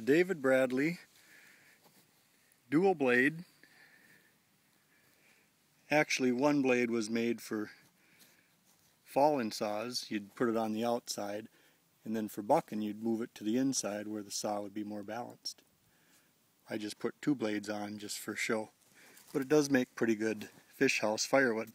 The David Bradley dual blade. Actually, one blade was made for falling saws. You'd put it on the outside, and then for bucking you'd move it to the inside where the saw would be more balanced. I just put two blades on just for show, but it does make pretty good fish house firewood.